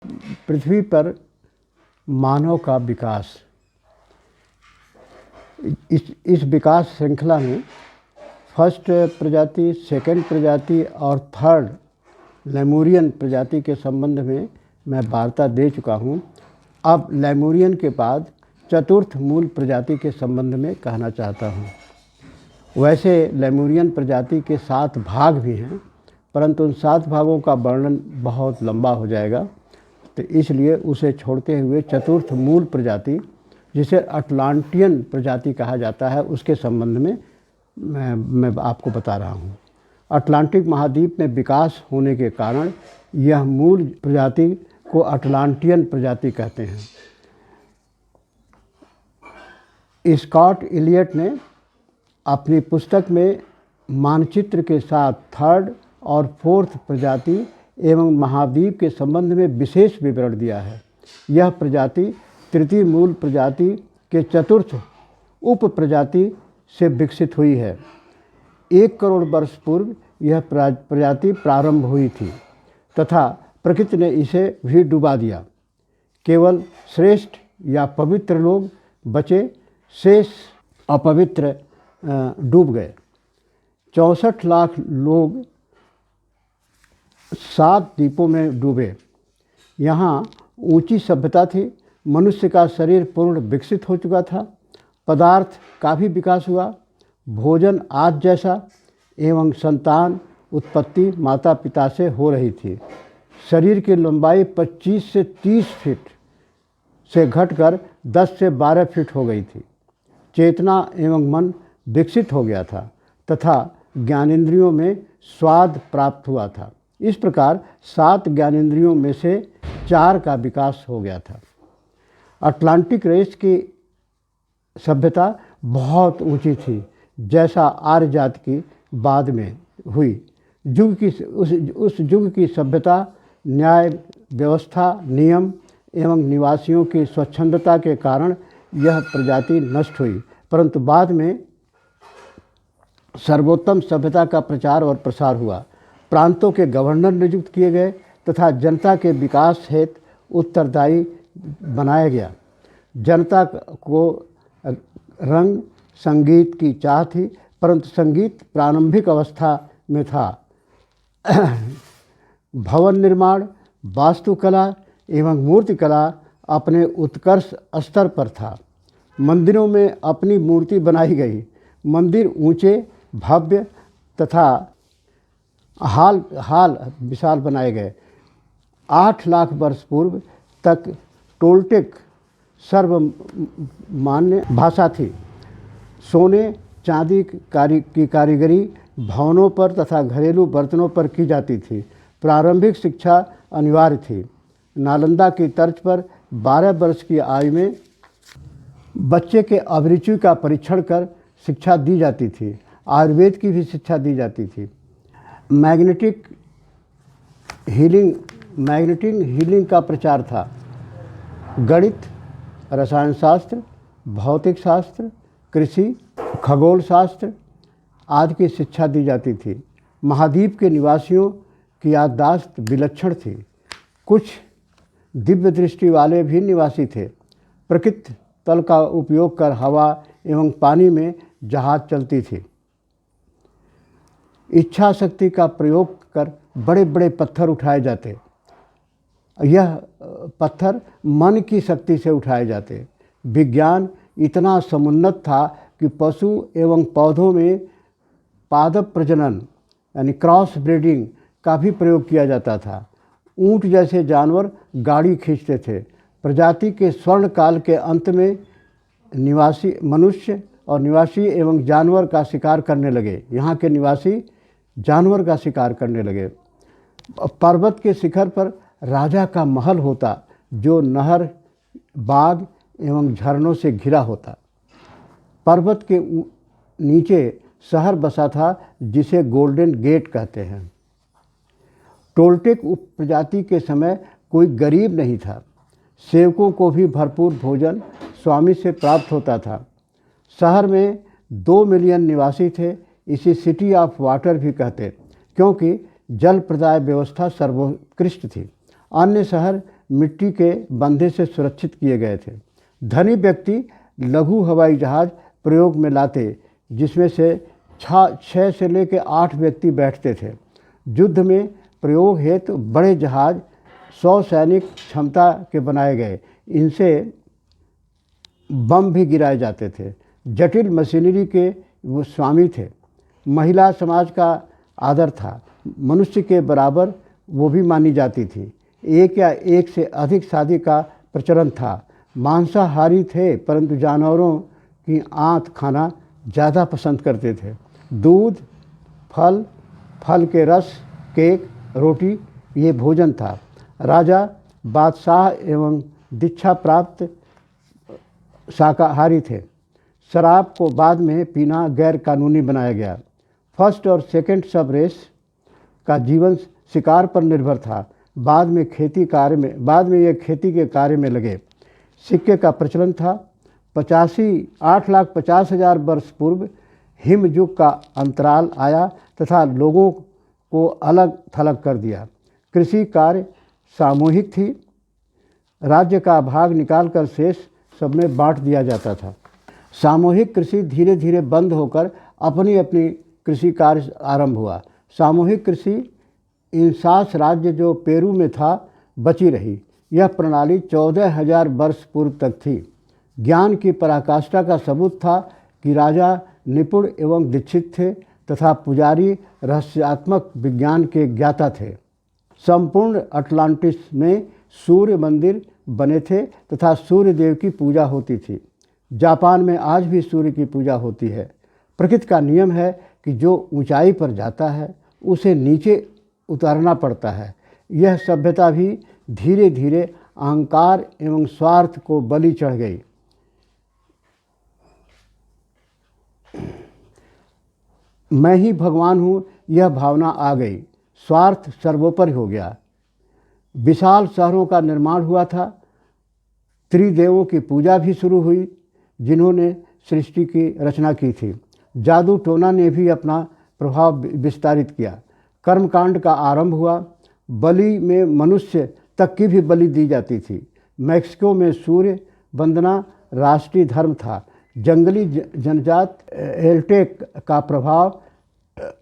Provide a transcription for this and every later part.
पृथ्वी पर मानव का विकास, इस विकास श्रृंखला में फर्स्ट प्रजाति, सेकंड प्रजाति और थर्ड लेमुरियन प्रजाति के संबंध में मैं वार्ता दे चुका हूँ। अब लेमुरियन के बाद चतुर्थ मूल प्रजाति के संबंध में कहना चाहता हूँ। वैसे लेमुरियन प्रजाति के 7 भाग भी हैं, परंतु उन 7 भागों का वर्णन बहुत लंबा हो जाएगा, तो इसलिए उसे छोड़ते हुए चतुर्थ मूल प्रजाति, जिसे अटलांटियन प्रजाति कहा जाता है, उसके संबंध में मैं आपको बता रहा हूँ। अटलांटिक महाद्वीप में विकास होने के कारण यह मूल प्रजाति को अटलांटियन प्रजाति कहते हैं। स्कॉट इलियट ने अपनी पुस्तक में मानचित्र के साथ थर्ड और फोर्थ प्रजाति एवं महाद्वीप के संबंध में विशेष विवरण दिया है। यह प्रजाति तृतीय मूल प्रजाति के चतुर्थ उप प्रजाति से विकसित हुई है। 1 करोड़ वर्ष पूर्व यह प्रजाति प्रारंभ हुई थी तथा प्रकृति ने इसे भी डुबा दिया। केवल श्रेष्ठ या पवित्र लोग बचे, शेष अपवित्र डूब गए। 64 लाख लोग 7 द्वीपों में डूबे। यहाँ ऊंची सभ्यता थी, मनुष्य का शरीर पूर्ण विकसित हो चुका था, पदार्थ का भी विकास हुआ, भोजन आज जैसा एवं संतान उत्पत्ति माता पिता से हो रही थी। शरीर की लंबाई 25 से 30 फीट से घटकर 10 से 12 फीट हो गई थी। चेतना एवं मन विकसित हो गया था तथा ज्ञानेंद्रियों में स्वाद प्राप्त हुआ था। इस प्रकार 7 ज्ञानेंद्रियों में से 4 का विकास हो गया था। अटलांटिक रेस की सभ्यता बहुत ऊंची थी, जैसा आर्य जाति की बाद में हुई। उस युग की सभ्यता न्याय व्यवस्था, नियम एवं निवासियों की स्वच्छंदता के कारण यह प्रजाति नष्ट हुई, परंतु बाद में सर्वोत्तम सभ्यता का प्रचार और प्रसार हुआ। प्रांतों के गवर्नर नियुक्त किए गए तथा जनता के विकास हेतु उत्तरदायी बनाया गया। जनता को रंग संगीत की चाह थी, परंतु संगीत प्रारंभिक अवस्था में था। भवन निर्माण, वास्तुकला एवं मूर्तिकला अपने उत्कर्ष स्तर पर था। मंदिरों में अपनी मूर्ति बनाई गई। मंदिर ऊंचे, भव्य तथा हाल विशाल बनाए गए। 8 लाख वर्ष पूर्व तक टोल्टेक सर्वमान्य भाषा थी। सोने चांदी की कारीगरी भवनों पर तथा घरेलू बर्तनों पर की जाती थी। प्रारंभिक शिक्षा अनिवार्य थी। नालंदा की तर्ज पर 12 वर्ष की आयु में बच्चे के अभिरुचि का परीक्षण कर शिक्षा दी जाती थी। आयुर्वेद की भी शिक्षा दी जाती थी। मैग्नेटिक हीलिंग का प्रचार था। गणित, रसायन शास्त्र, भौतिक शास्त्र, कृषि, खगोल शास्त्र आदि की शिक्षा दी जाती थी। महाद्वीप के निवासियों की याददाश्त विलक्षण थी। कुछ दिव्य दृष्टि वाले भी निवासी थे। प्रकृति तल का उपयोग कर हवा एवं पानी में जहाज चलती थी। इच्छा शक्ति का प्रयोग कर बड़े बड़े पत्थर उठाए जाते। यह पत्थर मन की शक्ति से उठाए जाते। विज्ञान इतना समुन्नत था कि पशु एवं पौधों में पादप प्रजनन यानी क्रॉस ब्रीडिंग का भी प्रयोग किया जाता था। ऊंट जैसे जानवर गाड़ी खींचते थे। प्रजाति के स्वर्ण काल के अंत में निवासी एवं जानवर का शिकार करने लगे। यहाँ के निवासी जानवर का शिकार करने लगे। पर्वत के शिखर पर राजा का महल होता, जो नहर, बाग एवं झरनों से घिरा होता। पर्वत के नीचे शहर बसा था, जिसे गोल्डन गेट कहते हैं। टोल्टेक उपप्रजाति के समय कोई गरीब नहीं था। सेवकों को भी भरपूर भोजन स्वामी से प्राप्त होता था। शहर में 2 मिलियन निवासी थे। इसे सिटी ऑफ वाटर भी कहते, क्योंकि जल प्रदाय व्यवस्था सर्वोत्कृष्ट थी। अन्य शहर मिट्टी के बंधे से सुरक्षित किए गए थे। धनी व्यक्ति लघु हवाई जहाज प्रयोग में लाते, जिसमें से 6 से लेकर 8 व्यक्ति बैठते थे। युद्ध में प्रयोग हेतु बड़े जहाज 100 सैनिक क्षमता के बनाए गए। इनसे बम भी गिराए जाते थे। जटिल मशीनरी के वो स्वामी थे। महिला समाज का आदर था। मनुष्य के बराबर वो भी मानी जाती थी। एक या एक से अधिक शादी का प्रचलन था। मांसाहारी थे, परंतु जानवरों की आंत खाना ज़्यादा पसंद करते थे। दूध, फल, फल के रस, केक, रोटी ये भोजन था। राजा, बादशाह एवं दीक्षा प्राप्त शाकाहारी थे। शराब को बाद में पीना गैर कानूनी बनाया गया। फर्स्ट और सेकंड सब रेस का जीवन शिकार पर निर्भर था। बाद में ये खेती के कार्य में लगे। सिक्के का प्रचलन था। 8,50,000 वर्ष पूर्व हिमयुग का अंतराल आया तथा लोगों को अलग थलग कर दिया। कृषि कार्य सामूहिक थी। राज्य का भाग निकालकर शेष सब में बांट दिया जाता था। सामूहिक कृषि धीरे धीरे बंद होकर अपनी अपनी कृषि कार्य आरंभ हुआ। सामूहिक कृषि इंसास राज्य जो पेरू में था बची रही। यह प्रणाली 14,000 वर्ष पूर्व तक थी। ज्ञान की पराकाष्ठा का सबूत था कि राजा निपुण एवं दीक्षित थे तथा पुजारी रहस्यात्मक विज्ञान के ज्ञाता थे। संपूर्ण अटलांटिस में सूर्य मंदिर बने थे तथा सूर्य देव की पूजा होती थी। जापान में आज भी सूर्य की पूजा होती है। प्रकृति का नियम है कि जो ऊंचाई पर जाता है उसे नीचे उतारना पड़ता है। यह सभ्यता भी धीरे धीरे अहंकार एवं स्वार्थ को बलि चढ़ गई। मैं ही भगवान हूँ, यह भावना आ गई। स्वार्थ सर्वोपरि हो गया। विशाल शहरों का निर्माण हुआ था। त्रिदेवों की पूजा भी शुरू हुई, जिन्होंने सृष्टि की रचना की थी। जादू टोना ने भी अपना प्रभाव विस्तारित किया। कर्मकांड का आरंभ हुआ। बलि में मनुष्य तक की भी बलि दी जाती थी। मैक्सिको में सूर्य वंदना राष्ट्रीय धर्म था। जंगली जनजात एल्टेक का प्रभाव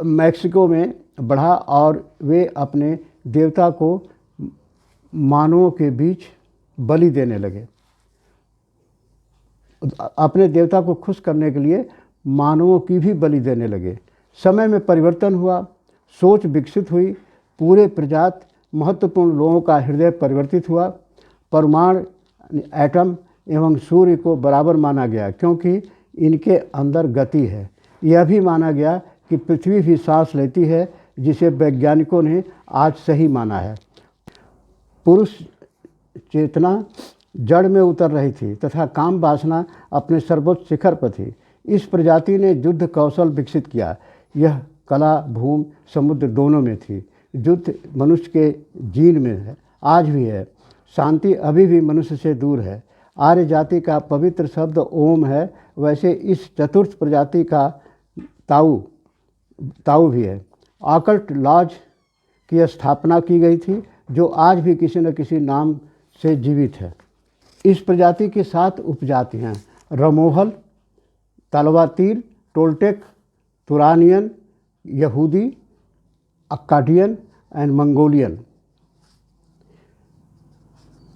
मैक्सिको में बढ़ा और वे अपने देवता को मानवों के बीच बलि देने लगे। अपने देवता को खुश करने के लिए मानवों की भी बलि देने लगे। समय में परिवर्तन हुआ, सोच विकसित हुई। पूरे प्रजात महत्वपूर्ण लोगों का हृदय परिवर्तित हुआ। परमाणु, एटम एवं सूर्य को बराबर माना गया क्योंकि इनके अंदर गति है। यह भी माना गया कि पृथ्वी भी सांस लेती है, जिसे वैज्ञानिकों ने आज सही माना है। पुरुष चेतना जड़ में उतर रही थी तथा काम वासना अपने सर्वोच्च शिखर पर थी। इस प्रजाति ने युद्ध कौशल विकसित किया। यह कला भूमि समुद्र दोनों में थी। युद्ध मनुष्य के जीन में है, आज भी है। शांति अभी भी मनुष्य से दूर है। आर्य जाति का पवित्र शब्द ओम है, वैसे इस चतुर्थ प्रजाति का ताऊ भी है। ऑकल्ट लॉज की स्थापना की गई थी, जो आज भी किसी न किसी नाम से जीवित है। इस प्रजाति की 7 उपजाति हैं: रमोहल, तलवातीर, टोल्टेक, तुरानियन, यहूदी, अक्काडियन एंड मंगोलियन।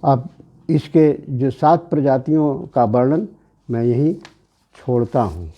अब इसके जो 7 प्रजातियों का वर्णन मैं यहीं छोड़ता हूँ।